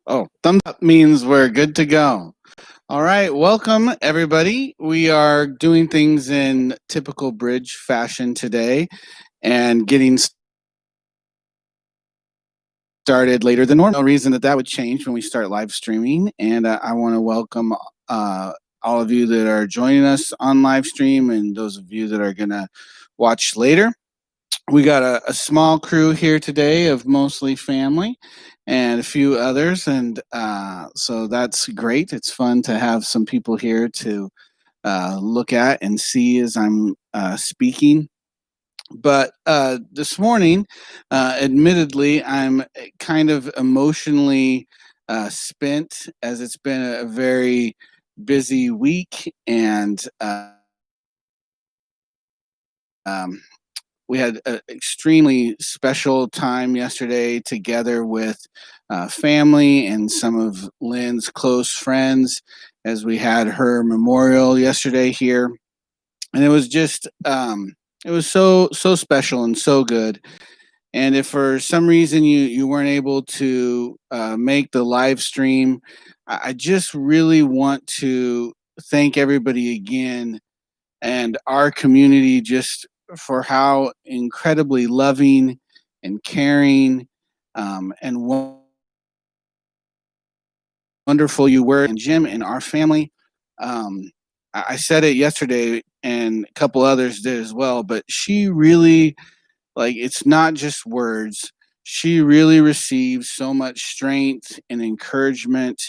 Oh, thumbs up means we're good to go. All right, welcome everybody. We are doing things in typical bridge fashion today and getting started later than normal. No reason that would change when we start live streaming. And I want to welcome all of you that are joining us on live stream and those of you that are going to watch later. We got a small crew here today of mostly family and a few others, and so that's great. It's fun to have some people here to look at and see as I'm speaking. But this morning, admittedly, I'm kind of emotionally spent as it's been a very busy week, and um, we had an extremely special time yesterday together with family and some of Lynn's close friends as we had her memorial yesterday here. And it was just, it was so special and so good. And if for some reason you weren't able to make the live stream, I just really want to thank everybody again and our community just for how incredibly loving and caring and wonderful you were, and Jim and our family. I said it yesterday, and a couple others did as well. But she really, like, it's not just words. She really received so much strength and encouragement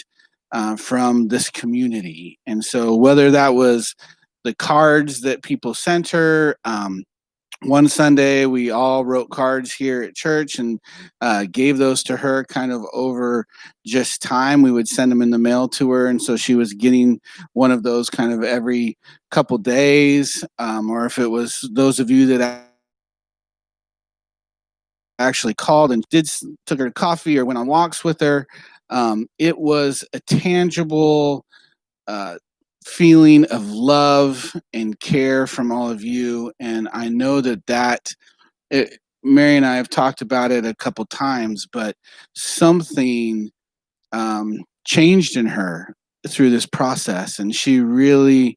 from this community. And so, whether that was the cards that people sent her, one Sunday we all wrote cards here at church and gave those to her kind of over just time. We would send them in the mail to her. And so she was getting one of those kind of every couple days. Or if it was those of you that actually called and took her to coffee or went on walks with her, it was a tangible uh, feeling of love and care from all of you. And I know that Mary and I have talked about it a couple times, but something changed in her through this process. And she really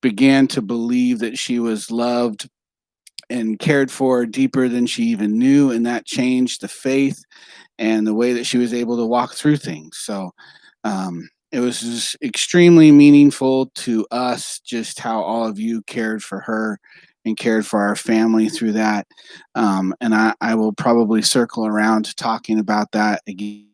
began to believe that she was loved and cared for deeper than she even knew. And that changed the faith and the way that she was able to walk through things. So it was just extremely meaningful to us just how all of you cared for her and cared for our family through that. And I will probably circle around to talking about that again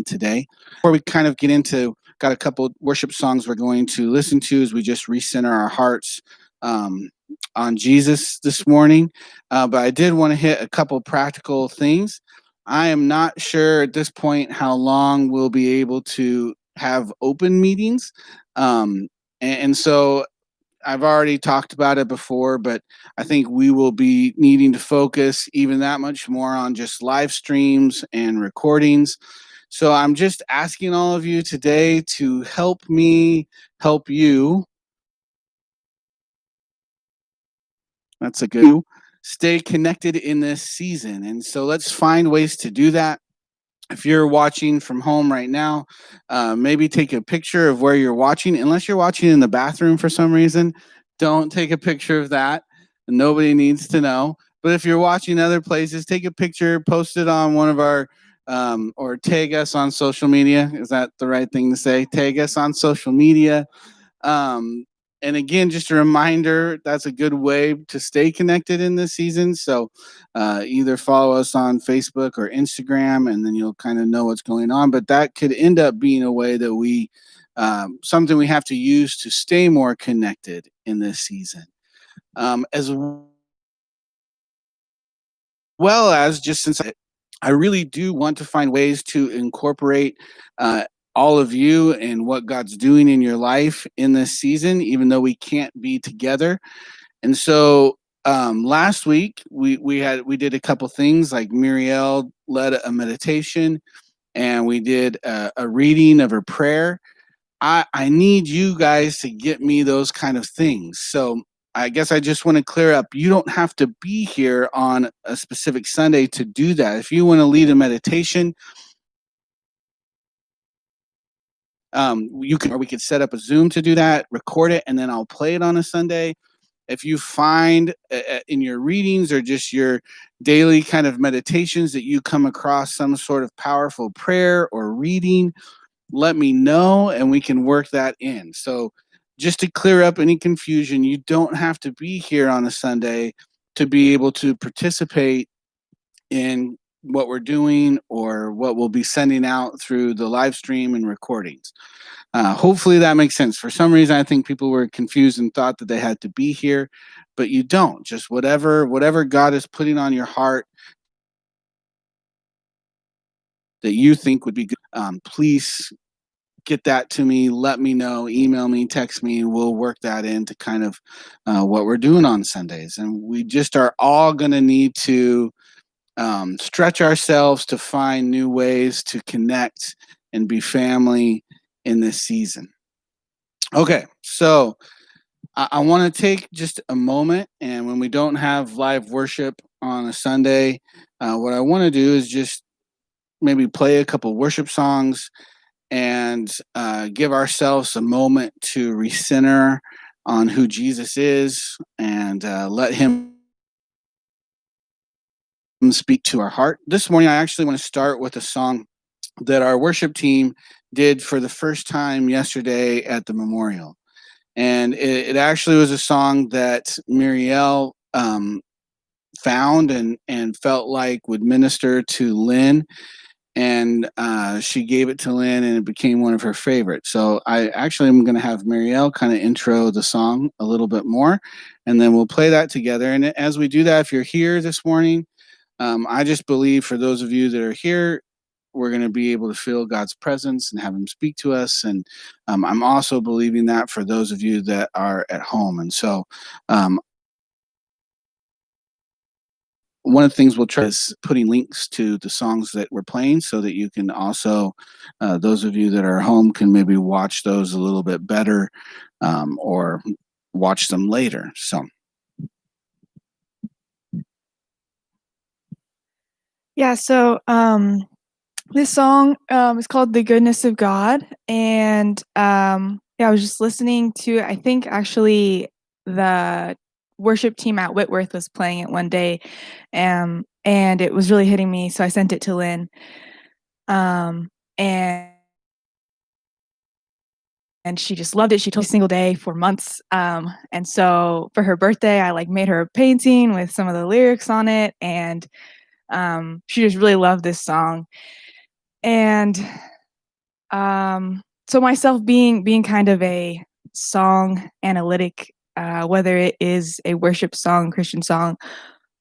today. Before we kind of get into, got a couple worship songs we're going to listen to as we just recenter our hearts um, on Jesus this morning. But I did want to hit a couple practical things. I am not sure at this point how long we'll be able to have open meetings. And so I've already talked about it before, but I think we will be needing to focus even that much more on just live streams and recordings. So I'm just asking all of you today to help me help you. That's a good stay connected in this season. And so let's find ways to do that. If you're watching from home right now, maybe take a picture of where you're watching. Unless you're watching in the bathroom for some reason, don't take a picture of that. Nobody needs to know. But if you're watching other places, take a picture, post it on one of our, or tag us on social media. Is that the right thing to say? Tag us on social media. Um, and again, just a reminder, that's a good way to stay connected in this season. So either follow us on Facebook or Instagram, and then you'll kind of know what's going on. But that could end up being a way that something we have to use to stay more connected in this season. As well as just since I really do want to find ways to incorporate uh, all of you and what God's doing in your life in this season, even though we can't be together. And so last week we did a couple things, like Muriel led a meditation and we did a reading of her prayer. I need you guys to get me those kind of things. So I guess I just want to clear up. You don't have to be here on a specific Sunday to do that. If you want to lead a meditation, you can, or we could set up a Zoom to do that, record it, and then I'll play it on a Sunday. If you find in your readings or just your daily kind of meditations that you come across some sort of powerful prayer or reading, let me know and we can work that in. So, just to clear up any confusion, you don't have to be here on a Sunday to be able to participate in what we're doing or what we'll be sending out through the live stream and recordings. Hopefully that makes sense. For some reason, I think people were confused and thought that they had to be here, but you don't. Just whatever God is putting on your heart that you think would be good, please get that to me. Let me know. Email me, text me. We'll work that into kind of what we're doing on Sundays. And we just are all going to need to stretch ourselves to find new ways to connect and be family in this season. Okay, so I want to take just a moment, and when we don't have live worship on a Sunday, what I want to do is just maybe play a couple worship songs and give ourselves a moment to recenter on who Jesus is and let Him speak to our heart. This morning, I actually want to start with a song that our worship team did for the first time yesterday at the memorial. And it actually was a song that Muriel found and felt like would minister to Lynn. And she gave it to Lynn, and it became one of her favorites. So I actually am going to have Muriel kind of intro the song a little bit more, and then we'll play that together. And as we do that, if you're here this morning, I just believe for those of you that are here, we're going to be able to feel God's presence and have Him speak to us. And I'm also believing that for those of you that are at home. And so one of the things we'll try is putting links to the songs that we're playing so that you can also, those of you that are home can maybe watch those a little bit better or watch them later. So. Yeah, so this song is called The Goodness of God. And yeah, I was just listening to, I think actually the worship team at Whitworth was playing it one day. And it was really hitting me. So I sent it to Lynn. And she just loved it. She told me every single day for months. And so for her birthday, I like made her a painting with some of the lyrics on it. And she just really loved this song. And so myself being kind of a song analytic, whether it is a worship song, Christian song,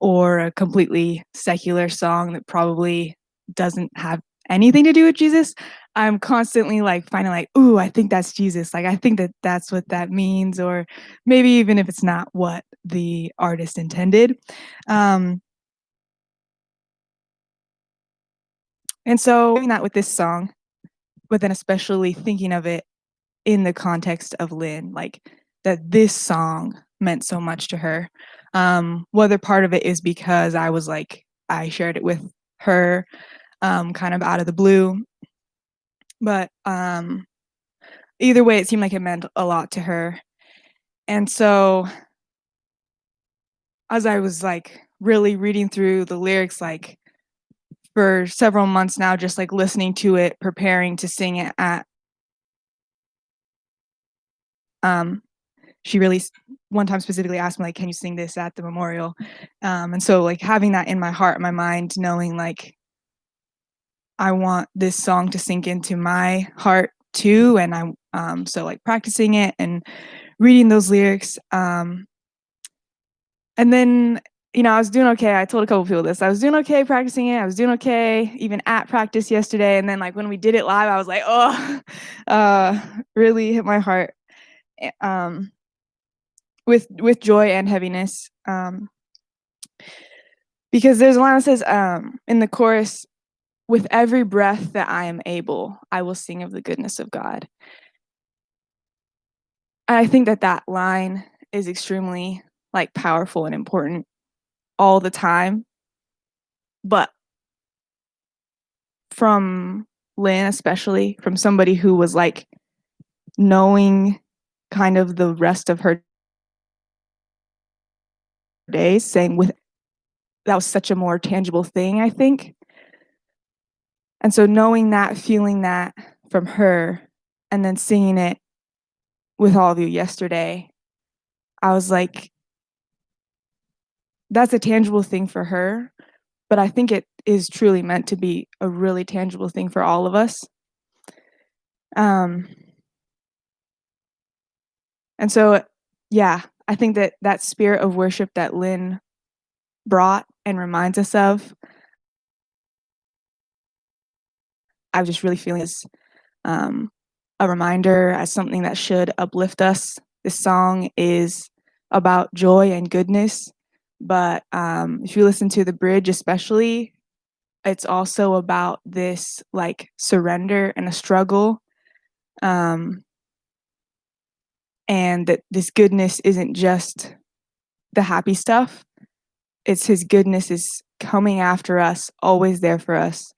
or a completely secular song that probably doesn't have anything to do with Jesus, I'm constantly like finding like, ooh, I think that's Jesus. Like, I think that that's what that means, or maybe even if it's not what the artist intended. And so doing that with this song, but then especially thinking of it in the context of Lynn, like that this song meant so much to her. Whether part of it is because I was like, I shared it with her kind of out of the blue. But either way, it seemed like it meant a lot to her. And so as I was like really reading through the lyrics, like for several months now, just like listening to it, preparing to sing it at she really one time specifically asked me like, can you sing this at the memorial? And so like having that in my heart, my mind, knowing like I want this song to sink into my heart too. And I'm so like practicing it and reading those lyrics. And then, I was doing okay. I told a couple people this. I was doing okay practicing it. I was doing okay even at practice yesterday. And then like when we did it live, I was like, really hit my heart. With joy and heaviness, because there's a line that says in the chorus, with every breath that I am able, I will sing of the goodness of God. And I think that line is extremely, like, powerful and important all the time, but from Lynn, especially, from somebody who was, like, knowing kind of the rest of her days, saying with that was such a more tangible thing, I think. And so knowing that, feeling that from her, and then singing it with all of you yesterday, I was like, that's a tangible thing for her, but I think it is truly meant to be a really tangible thing for all of us. And so, yeah, I think that that spirit of worship that Lynn brought and reminds us of, I was just really feeling as a reminder, as something that should uplift us. This song is about joy and goodness, but if you listen to the bridge especially, it's also about this, like, surrender and a struggle, and that this goodness isn't just the happy stuff. It's his goodness is coming after us, always there for us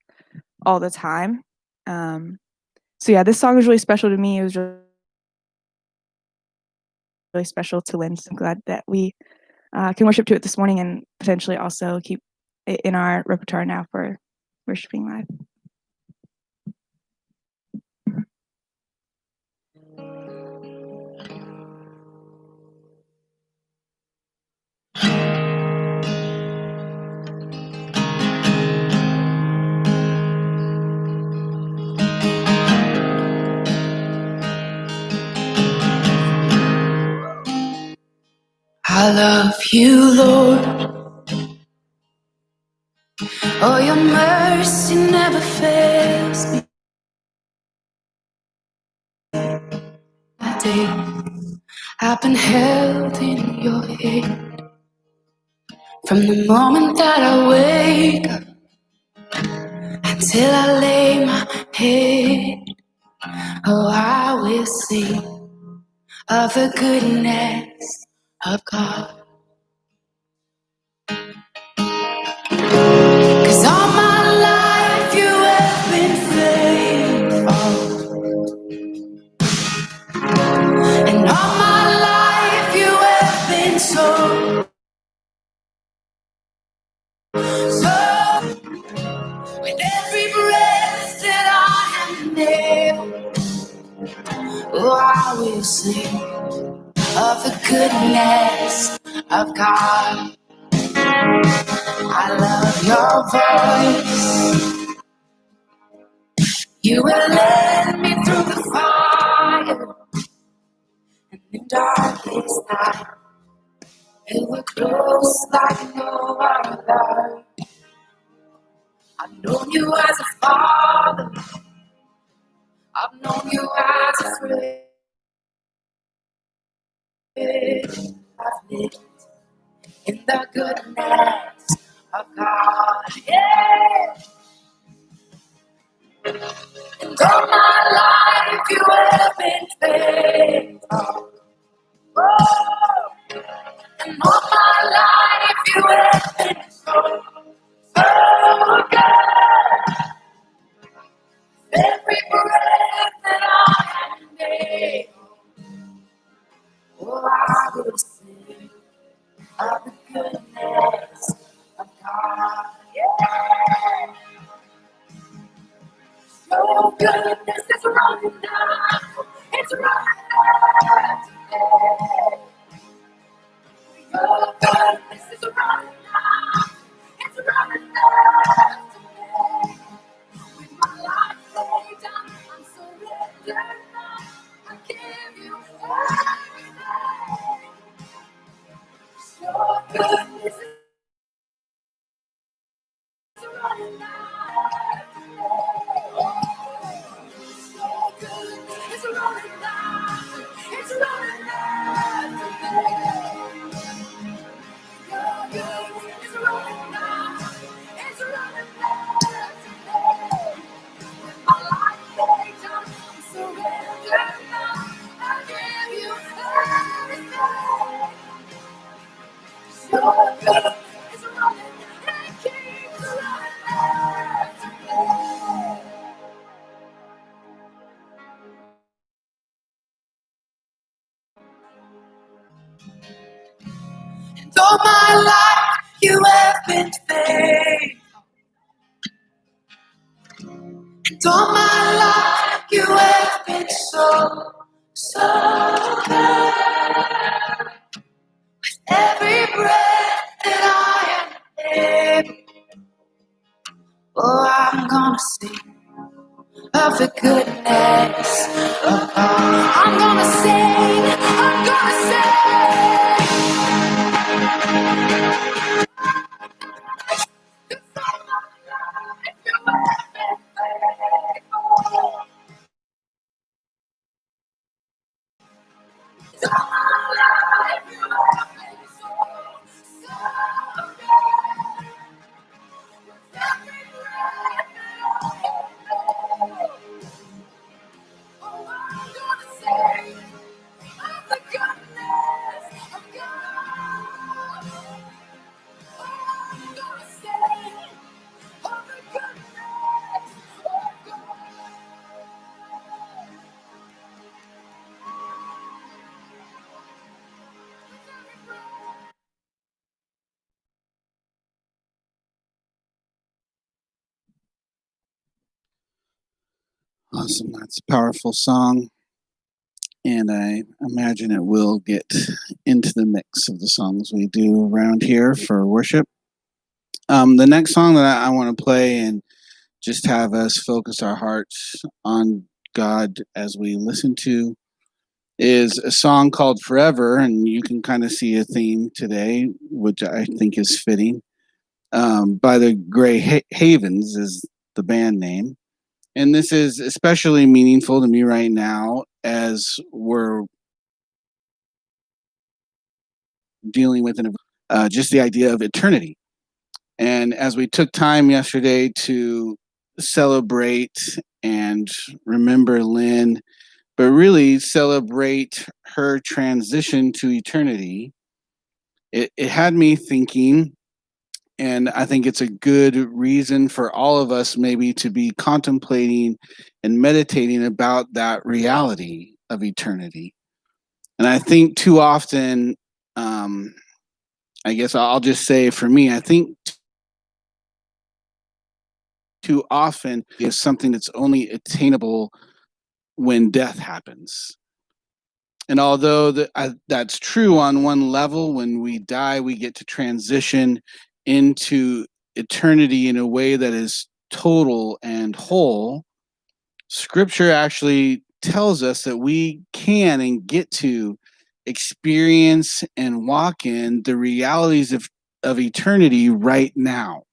all the time. So yeah, this song is really special to me. It was really special to Lynn. So I'm glad that we can worship to it this morning and potentially also keep it in our repertoire now for worshiping live. I love you, Lord. Oh, your mercy never fails me. That day I've been held in your hand from the moment that I wake up until I lay my head. Oh, I will sing of the goodness of God. 'Cause all my life you have been faithful, and all my life you have been so with every breath that I am able. Oh, I will sing of the goodness of God. I love your voice. You will lead me through the fire and the darkest night. You were close like no other. I've known you as a father. I've known you as a friend. I've lived in the goodness of God. Yeah. And all my life you have been faithful. Oh. And all my life you have been so good. Every breath that I am able, oh, I will sing of the goodness of God. Yeah. Your goodness is running down, it's running down today. Your goodness is running down, it's running down today. With my life laid down, I'm surrendered now. I give you everything. Your goodness is running down today. Your goodness is running down, it's running down today. Your goodness is running down, it's running down today. My life laid down, I'm surrendered now. I give you everything. all my life you have been faithful. And all my life you have been so, so good. Every breath that I am able, oh, I'm gonna sing of the goodness of God. I'm gonna sing, I'm gonna sing. Awesome. That's a powerful song. And I imagine it will get into the mix of the songs we do around here for worship. The next song that I want to play and just have us focus our hearts on God as we listen to is a song called Forever. And you can kind of see a theme today, which I think is fitting. By the Grey Havens is the band name. And this is especially meaningful to me right now as we're dealing with just the idea of eternity. And as we took time yesterday to celebrate and remember Lynn, but really celebrate her transition to eternity, it had me thinking, and I think it's a good reason for all of us maybe to be contemplating and meditating about that reality of eternity. And I think too often, I guess I'll just say for me, I think too often is something that's only attainable when death happens. And although that's true on one level, when we die, we get to transition into eternity in a way that is total and whole. Scripture actually tells us that we can and get to experience and walk in the realities of eternity right now.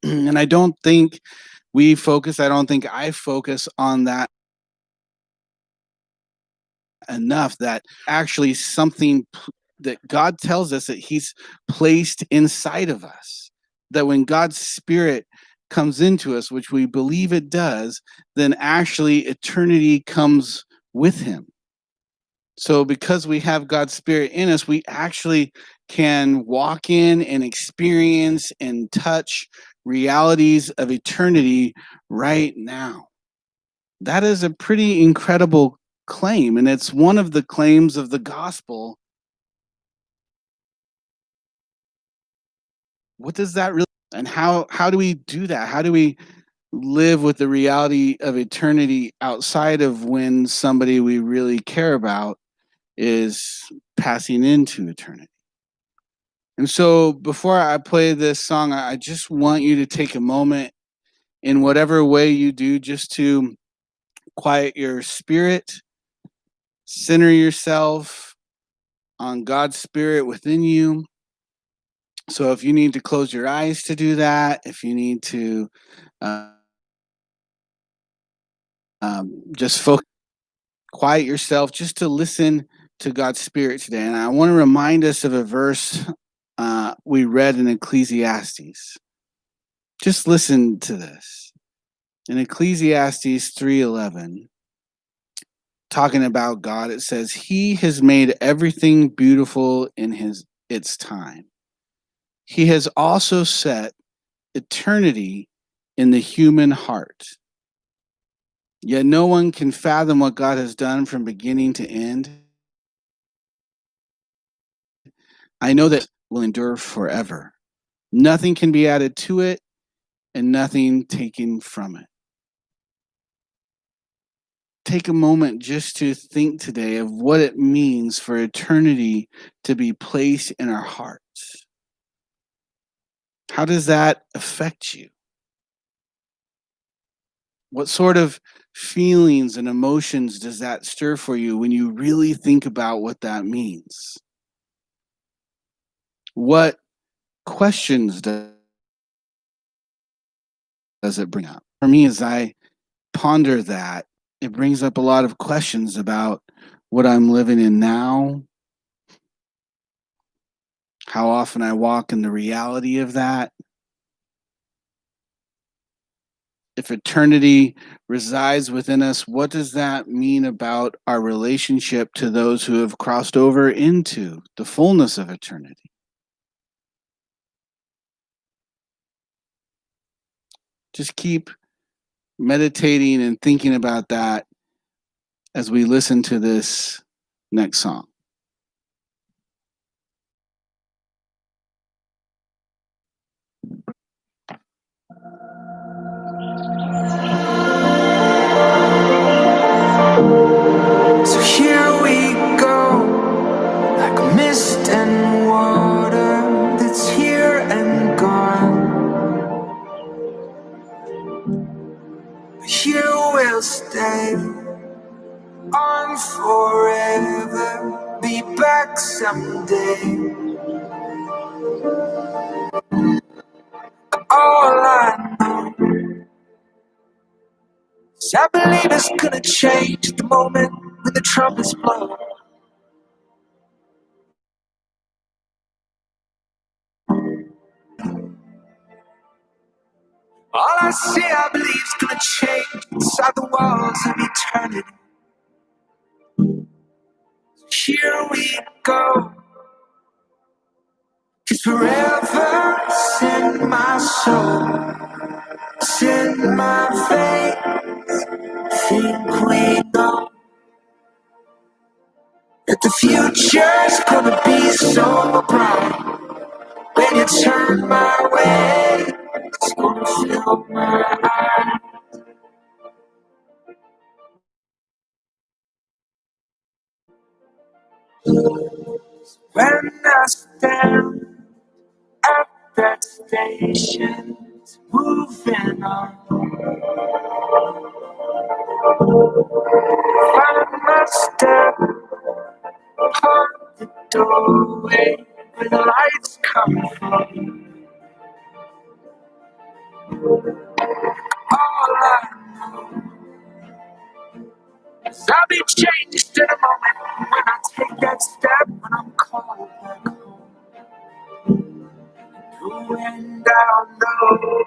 And I don't think I don't think I focus on that enough, that actually something that God tells us that he's placed inside of us, that when God's Spirit comes into us, which we believe it does, then actually eternity comes with him. So because we have God's Spirit in us, we actually can walk in and experience and touch realities of eternity right now. That is a pretty incredible claim, and it's one of the claims of the gospel. What does that really, and how do we do that? How do we live with the reality of eternity outside of when somebody we really care about is passing into eternity? And so before I play this song, I just want you to take a moment in whatever way you do, just to quiet your spirit, center yourself on God's Spirit within you. So if you need to close your eyes to do that, if you need to just focus, quiet yourself, just to listen to God's Spirit today. And I want to remind us of a verse we read in Ecclesiastes. Just listen to this. In Ecclesiastes 3:11, talking about God, it says, "He has made everything beautiful in its time. He has also set eternity in the human heart. Yet no one can fathom what God has done from beginning to end. I know that will endure forever. Nothing can be added to it and nothing taken from it. Take a moment just to think today of what it means for eternity to be placed in our hearts. How does that affect you? What sort of feelings and emotions does that stir for you when you really think about what that means? What questions does it bring up? For me, as I ponder that, it brings up a lot of questions about what I'm living in now, how often I walk in the reality of that. If eternity resides within us, what does that mean about our relationship to those who have crossed over into the fullness of eternity? Just keep meditating and thinking about that as we listen to this next song. So here we go, like mist and water that's here and gone. Here we'll stay on forever, be back someday. All I know is I believe it's gonna change at the moment when the trumpets blow. All I see, I believe, is gonna change inside the walls of eternity. Here we go, 'cause forever's in my soul, it's in my veins. Think we know that the future's gonna be so bright. When you turn my way, it's gonna fill my eyes. When I stand at that station, it's moving on. Find my step on the doorway where the lights come from. All I know is I'll be changed in a moment when I take that step, when I'm called back home. And I'll know,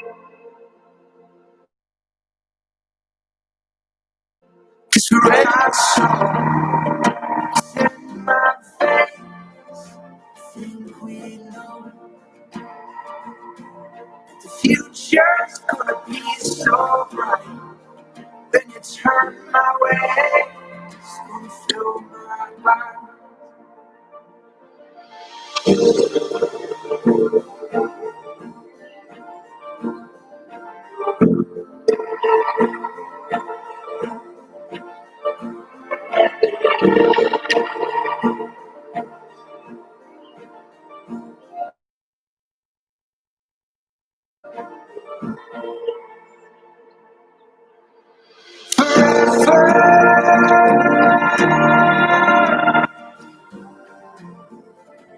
'cause when I saw it's in my face, think we know the future's gonna be so bright. Then you turn my way, it's gonna fill my life.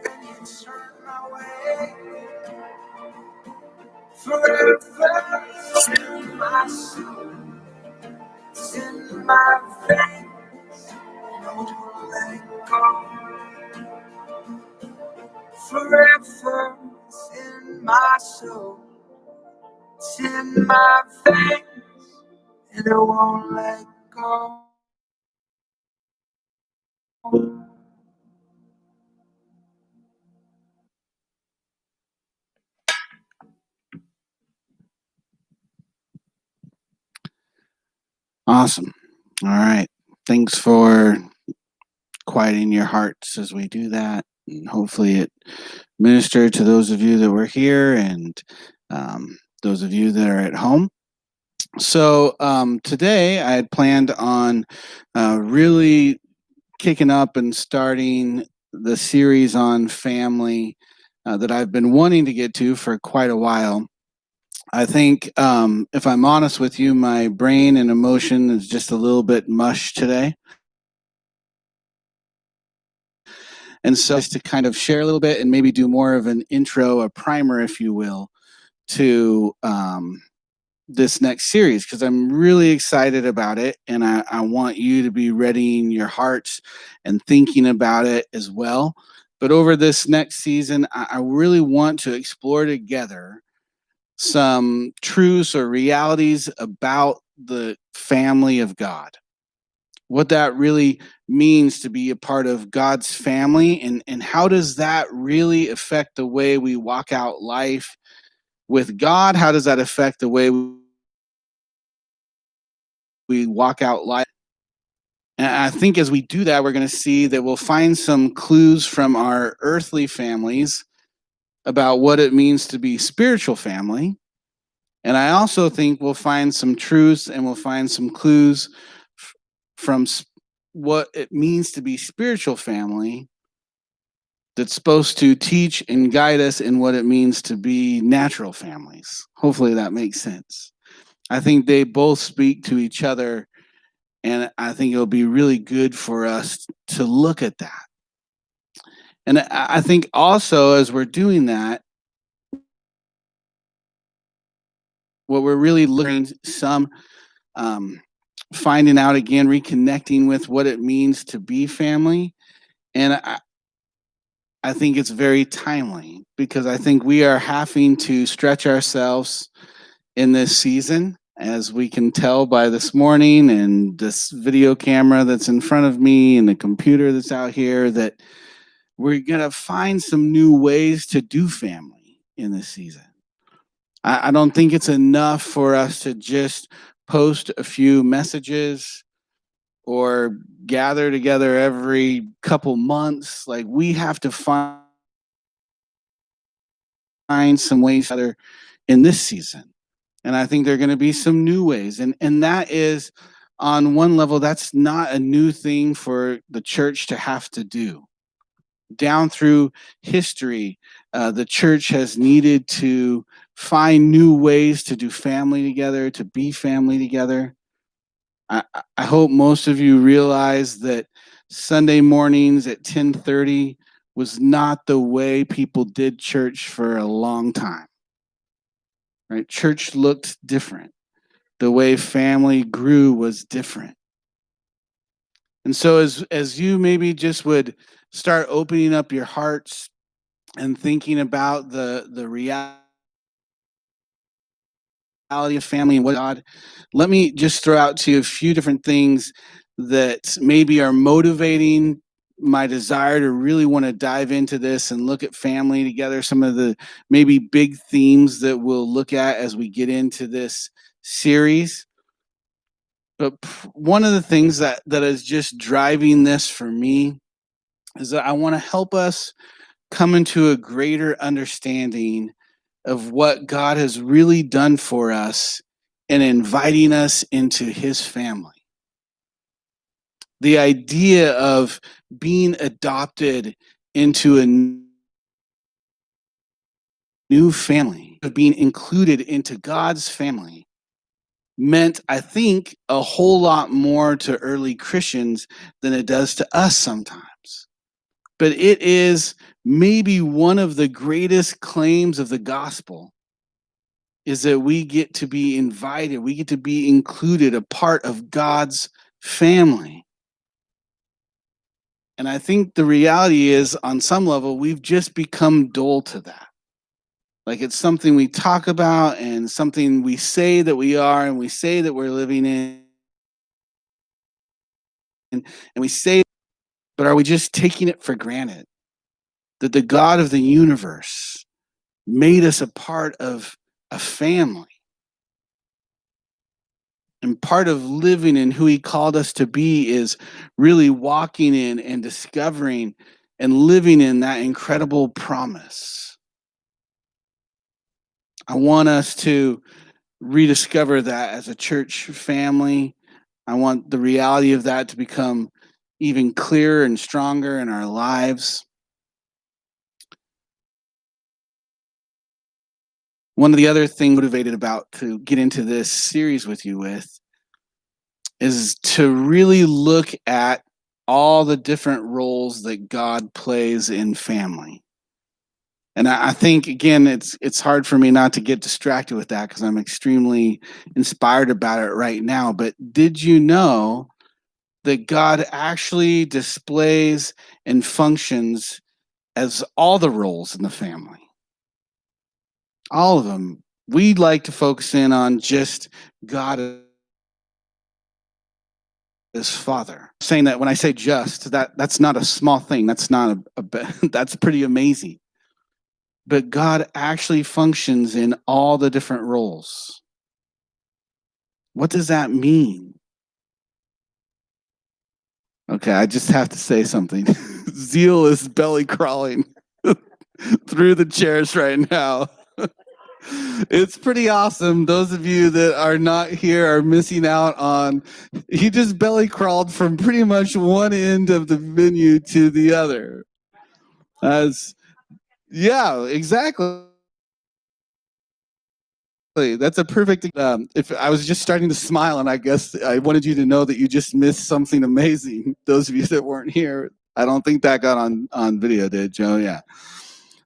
Then you turn my way, forever it's in my soul, it's in my veins, no let go. Forever it's in my soul, it's in my veins, and I won't let go. Awesome. All right. Thanks for quieting your hearts as we do that. And hopefully it ministered to those of you that were here and those of you that are at home. So today I had planned on really kicking up and starting the series on family that I've been wanting to get to for quite a while. I think, if I'm honest with you, my brain and emotion is just a little bit mush today. And so, just to kind of share a little bit and maybe do more of an intro, a primer, if you will, to this next series, because I'm really excited about it. And I want you to be readying your hearts and thinking about it as well. But over this next season, I really want to explore together some truths or realities about the family of God, what that really means to be a part of God's family, and how does that really affect the way we walk out life with God? How does that affect the way we walk out life? And I think as we do that, we're going to see that we'll find some clues from our earthly families about what it means to be spiritual family. And I also think we'll find some truths and we'll find some clues from what it means to be spiritual family that's supposed to teach and guide us in what it means to be natural families. Hopefully that makes sense. I think they both speak to each other, and I think it'll be really good for us to look at that. And I think also as we're doing that, what we're really looking some um, finding out again, reconnecting with what it means to be family. And I think it's very timely because I think we are having to stretch ourselves in this season, as we can tell by this morning and this video camera that's in front of me and the computer that's out here, that we're going to find some new ways to do family in this season. I don't think it's enough for us to just post a few messages or gather together every couple months. Like, we have to find some ways together in this season. And I think there are going to be some new ways. And that is, on one level, that's not a new thing for the church to have to do. Down through history, the church has needed to find new ways to do family together, to be family together. I hope most of you realize that Sunday mornings at 10:30 was not the way people did church for a long time. Right? Church looked different. The way family grew was different. And so as you maybe just would start opening up your hearts and thinking about the reality of family and what God, let me just throw out to you a few different things that maybe are motivating my desire to really want to dive into this and look at family together. Some of the maybe big themes that we'll look at as we get into this series. But one of the things that is just driving this for me is that I want to help us come into a greater understanding of what God has really done for us in inviting us into his family. The idea of being adopted into a new family, of being included into God's family, meant, I think, a whole lot more to early Christians than it does to us sometimes. But it is maybe one of the greatest claims of the gospel, is that we get to be invited, we get to be included, a part of God's family. And I think the reality is, on some level, we've just become dull to that. Like, it's something we talk about and something we say that we are and we say that we're living in. And we say, but are we just taking it for granted that the God of the universe made us a part of a family? And part of living in who he called us to be is really walking in and discovering and living in that incredible promise. I want us to rediscover that as a church family. I want the reality of that to become even clearer and stronger in our lives. One of the other things motivated about to get into this series with you with is to really look at all the different roles that God plays in family. And I think again, it's hard for me not to get distracted with that because I'm extremely inspired about it right now. But did you know that God actually displays and functions as all the roles in the family? All of them. We'd like to focus in on just God as Father. Saying that when I say just, that's not a small thing. That's not that's pretty amazing. But God actually functions in all the different roles. What does that mean? Okay, I just have to say something. Zeal is belly crawling through the chairs right now. It's pretty awesome. Those of you that are not here are missing out on. He just belly crawled from pretty much one end of the venue to the other. Yeah, exactly. That's a perfect. If I was just starting to smile, and I guess I wanted you to know that you just missed something amazing. Those of you that weren't here, I don't think that got on video, did Joe? Yeah,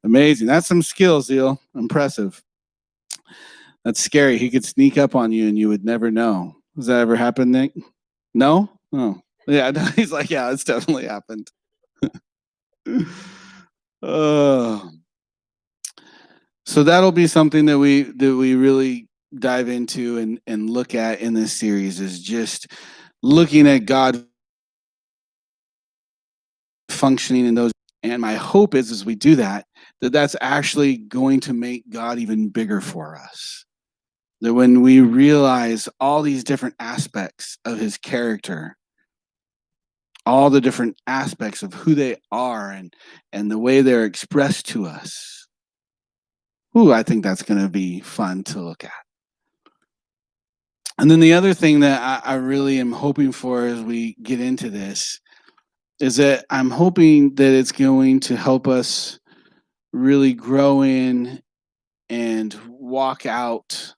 amazing. That's some skill, Zeal. Impressive. That's scary. He could sneak up on you, and you would never know. Has that ever happened, Nick? No. Oh, yeah. He's like, yeah, it's definitely happened. Oh. So that'll be something that we really dive into and look at in this series is just looking at God functioning in those. And my hope is as we do that, that's actually going to make God even bigger for us. That when we realize all these different aspects of his character, all the different aspects of who they are and the way they're expressed to us, I think that's going to be fun to look at. And then the other thing that I really am hoping for as we get into this is that I'm hoping that it's going to help us really grow in and walk out,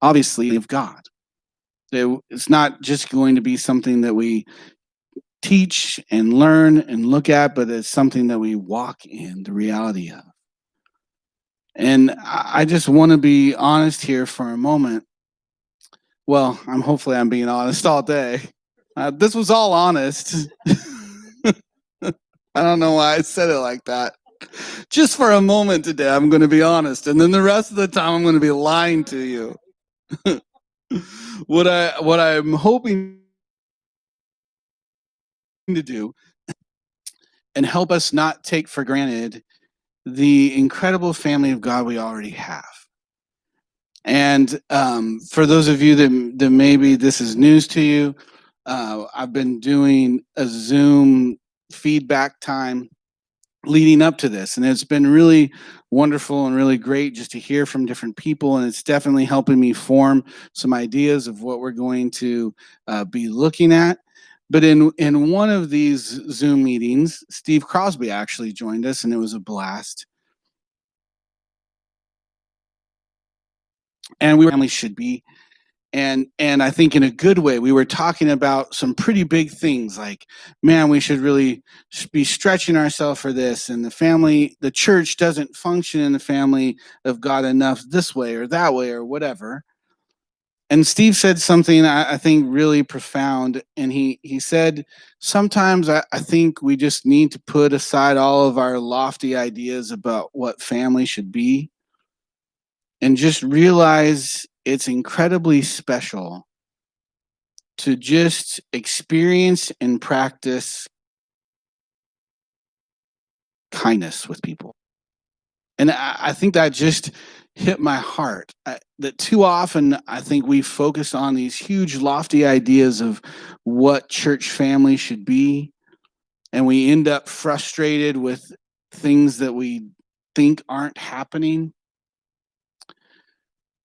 obviously, of God. It's not just going to be something that we teach and learn and look at, but it's something that we walk in the reality of. And I just want to be honest here for a moment. Well, hopefully I'm being honest all day. This was all honest. I don't know why I said it like that. Just for a moment today, I'm going to be honest, and then the rest of the time, I'm going to be lying to you. What I'm hoping to do and help us not take for granted the incredible family of God we already have. And for those of you that maybe this is news to you, I've been doing a Zoom feedback time leading up to this, and it's been really wonderful and really great just to hear from different people, and it's definitely helping me form some ideas of what we're going to be looking at. But in one of these Zoom meetings, Steve Crosby actually joined us, and it was a blast. And we family should be. And I think in a good way, we were talking about some pretty big things like, man, we should really be stretching ourselves for this. And the church doesn't function in the family of God enough this way or that way or whatever. And Steve said something I think really profound. And he said, sometimes I think we just need to put aside all of our lofty ideas about what family should be and just realize it's incredibly special to just experience and practice kindness with people. And I think that just hit my heart. That too often I think we focus on these huge, lofty ideas of what church family should be, and we end up frustrated with things that we think aren't happening.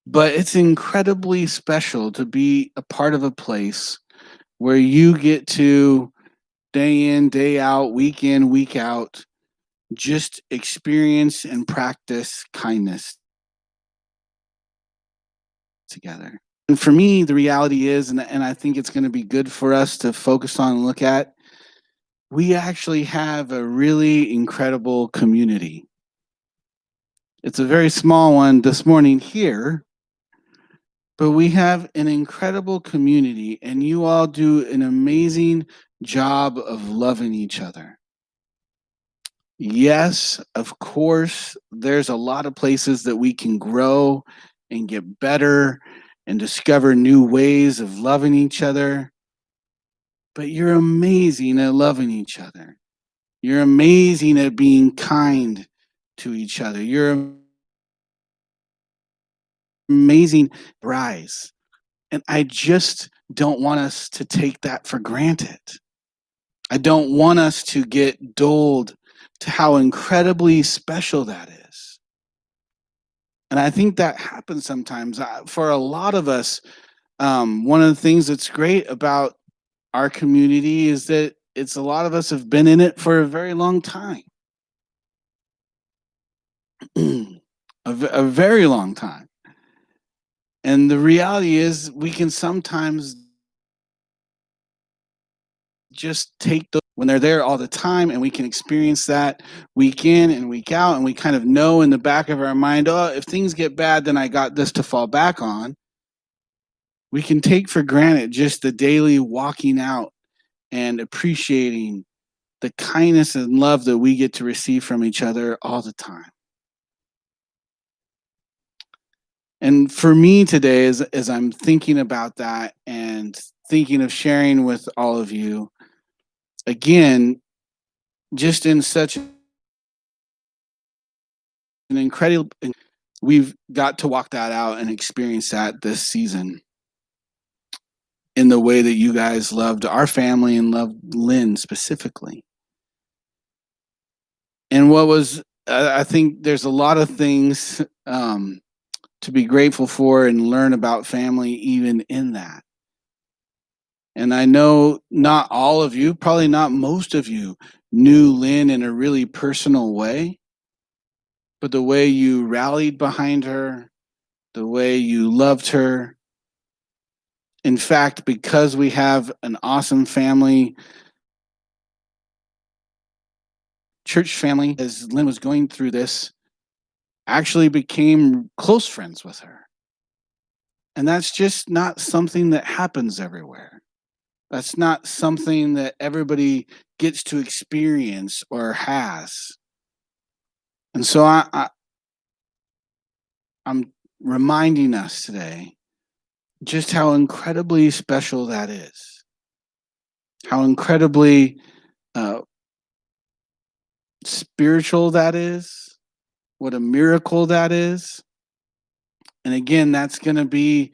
But it's incredibly special to be a part of a place where you get to day in, day out, week in, week out, just experience and practice kindness together. And for me, the reality is, and I think it's going to be good for us to focus on and look at, we actually have a really incredible community. It's a very small one this morning here, but we have an incredible community, and you all do an amazing job of loving each other. Yes, of course, there's a lot of places that we can grow and get better and discover new ways of loving each other. But you're amazing at loving each other. You're amazing at being kind to each other. You're amazing rise. And I just don't want us to take that for granted. I don't want us to get dulled to how incredibly special that is. And I think that happens sometimes. For a lot of us, one of the things that's great about our community is that it's a lot of us have been in it for a very long time. A very long time. And the reality is we can sometimes just take those when they're there all the time, and we can experience that week in and week out, and we kind of know in the back of our mind, oh, if things get bad, then I got this to fall back on. We can take for granted just the daily walking out and appreciating the kindness and love that we get to receive from each other all the time. And for me today, as I'm thinking about that and thinking of sharing with all of you, again, just in such an incredible, we've got to walk that out and experience that this season in the way that you guys loved our family and loved Lynn specifically. And what was, I think there's a lot of things to be grateful for and learn about family even in that. And I know not all of you, probably not most of you, knew Lynn in a really personal way, but the way you rallied behind her, the way you loved her. In fact, because we have an awesome family, church family, as Lynn was going through this, actually became close friends with her. And that's just not something that happens everywhere. That's not something that everybody gets to experience or has. And so I'm reminding us today just how incredibly special that is. How incredibly spiritual that is. What a miracle that is. And again, that's going to be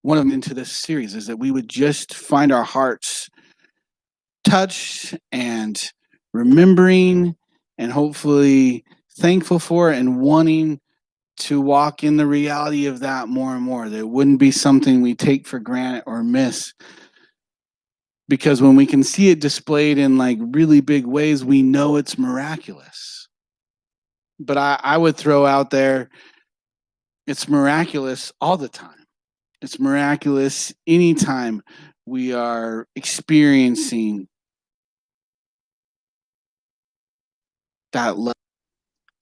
one of them into this series, is that we would just find our hearts touched and remembering and hopefully thankful for and wanting to walk in the reality of that more and more. That it wouldn't be something we take for granted or miss. Because when we can see it displayed in like really big ways, we know it's miraculous. But I would throw out there, it's miraculous all the time. It's miraculous anytime we are experiencing that love.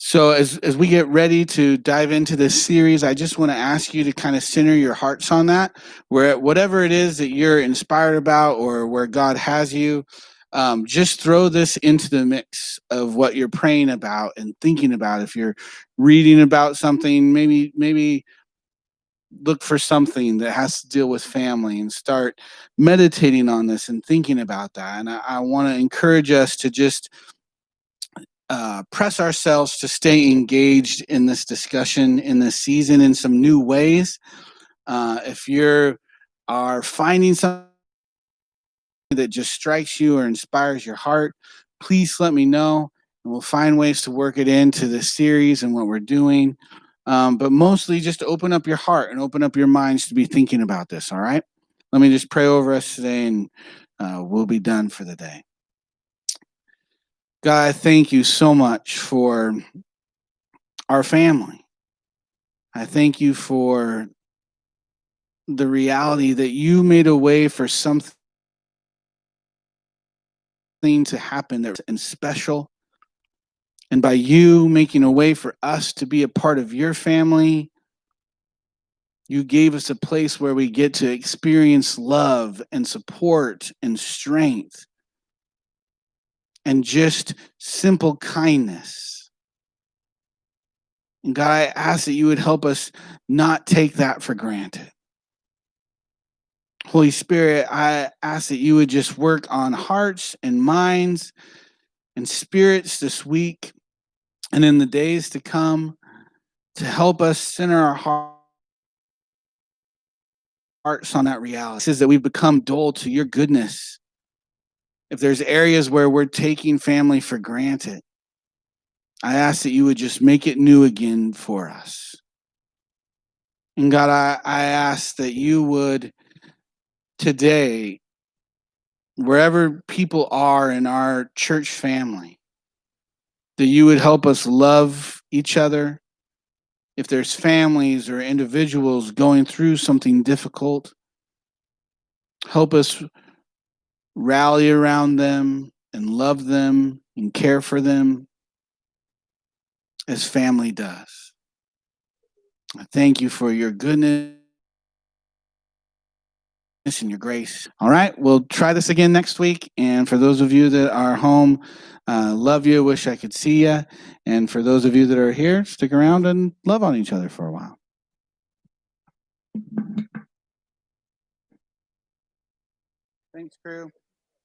So as we get ready to dive into this series, I just want to ask you to kind of center your hearts on that, where whatever it is that you're inspired about or where God has you, just throw this into the mix of what you're praying about and thinking about. If you're reading about something, maybe look for something that has to deal with family and start meditating on this and thinking about that. And I want to encourage us to just press ourselves to stay engaged in this discussion in this season in some new ways. If you are finding something that just strikes you or inspires your heart, please let me know, and we'll find ways to work it into this series and what we're doing. But mostly just open up your heart and open up your minds to be thinking about this, all right? Let me just pray over us today, and we'll be done for the day. God, thank you so much for our family. I thank you for the reality that you made a way for something to happen that was special. And by you making a way for us to be a part of your family, you gave us a place where we get to experience love and support and strength and just simple kindness. And God, I ask that you would help us not take that for granted. Holy Spirit, I ask that you would just work on hearts and minds and spirits this week and in the days to come to help us center our hearts on that reality. It says that we've become dull to your goodness. If there's areas where we're taking family for granted, I ask that you would just make it new again for us. And God, I ask that you would today, wherever people are in our church family, that you would help us love each other. If there's families or individuals going through something difficult, help us rally around them and love them and care for them as family does. I thank you for your goodness and your grace. All right, we'll try this again next week. And for those of you that are home, love you, wish I could see you. And for those of you that are here, stick around and love on each other for a while. Thanks, crew.